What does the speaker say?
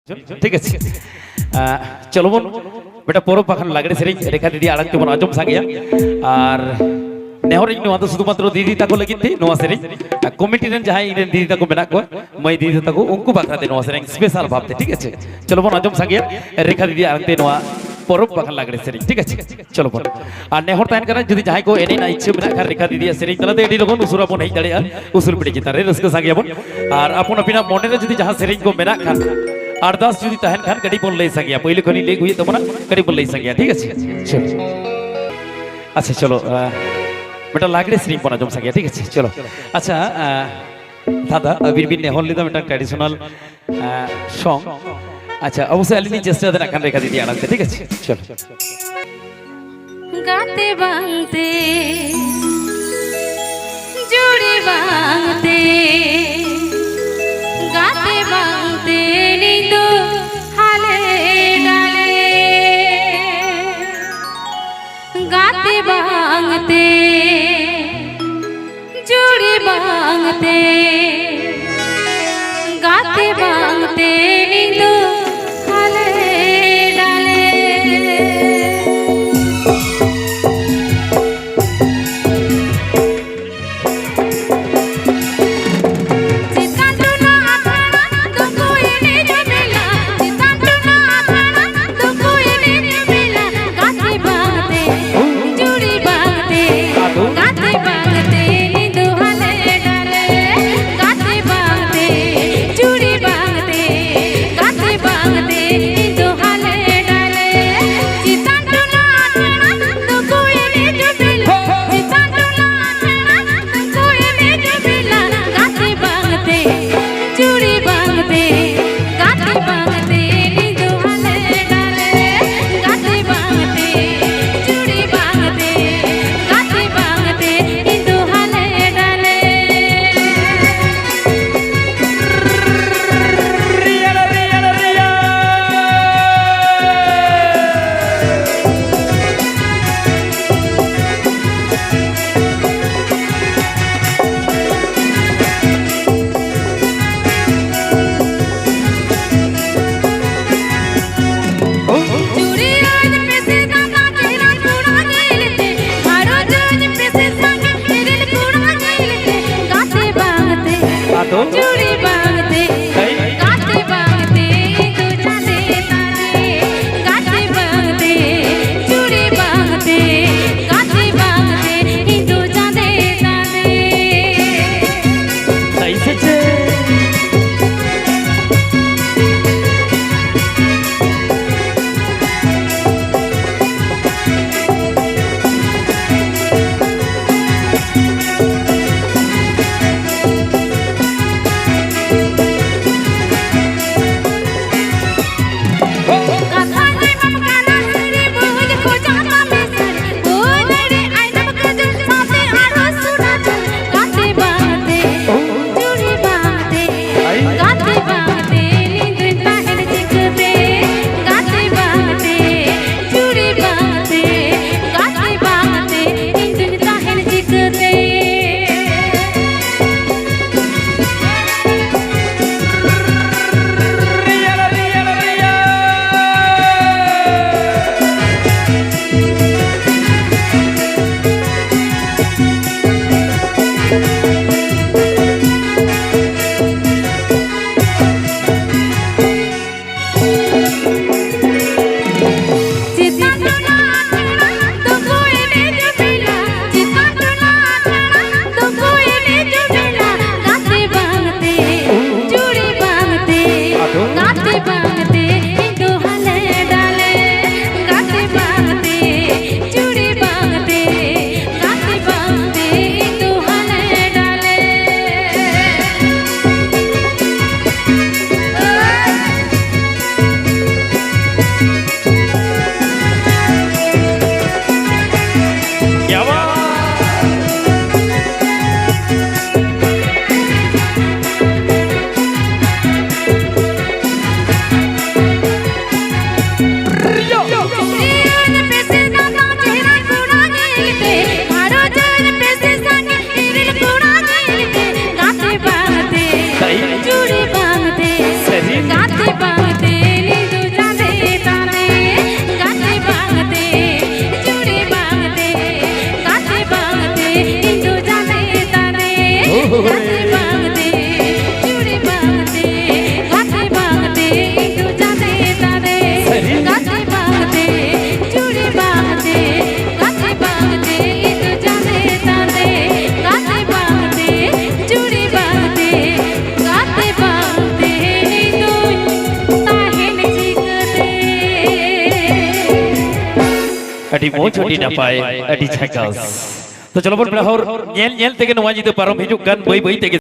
ठीक है चलो बोन बेटा पोरो पाखन लागड़े सेरिंग रेखा दीदी आड़ंग तेमन आजम सागिया और नेहरिंग नोआ तो शुधुमात्र दीदी ताको लगित थी नोआ सेरिंग कमिटी रेन जहां इनेन दीदी ताको मेना को मई दीदी ताको उनको बाखराते नोआ सेरिंग स्पेशल भाबते ठीक है चलो बोन आजम सागिया रेखा दीदी आड़ंग ते नोआ पोरो पाखन लागड़े सेरिंग ठीक है चलो बोन और नेहर ताइन करना जदि जहां को एने ना इच्छा मेना कर रेखा दीदी सेरिंग तलाते एडी लोगन उसुरा बोन हेज दाड़ेया उसूल पिटी चितान रे रस्क सागिया बोन और आपन अपिना मोने रे जदि जहां सेरिंग को मेना खान अरदास जुदी तहन खान कड़ी बोल ले सकिया पहले खनी ले हुई तमना कड़ी बोल ले सकिया ठीक है चलो अच्छा चलो बेटा लागड़े श्री पना जम सकिया ठीक है चलो अच्छा दादा अबीर बिन ने होल लिदा बेटा ट्रेडिशनल सॉन्ग अच्छा अवश्य अलिनी चेष्टा देना खान रेखा दीदी आनंद ठीक है चलो गाते बांगते जोड़ी बांगते गाते बांगते नींदो हाले डाले गाते बांगते जोड़ी बांगते गाते बांगते नींदो हाले डाले जोड़ी बांगते गाते बांगते तू जाने ताने गाते बांगते जोड़ी बांगते गाते बांगते तू जाने ताने सही से गाते बागते चूड़ी बागते गाते बागते तू जाने तारे गाते बागते चूड़ी बागते गाते बागते तू जाने तारे गाते बागते चूड़ी बागते गाते बागते तू ताहेन जिगते अड़ी मो छोटी ना पाए अड़ी छकास तो चलो बोल हर नेल नेल तेगे नवा जी तो पारम हिजुक गान बई बई तेगे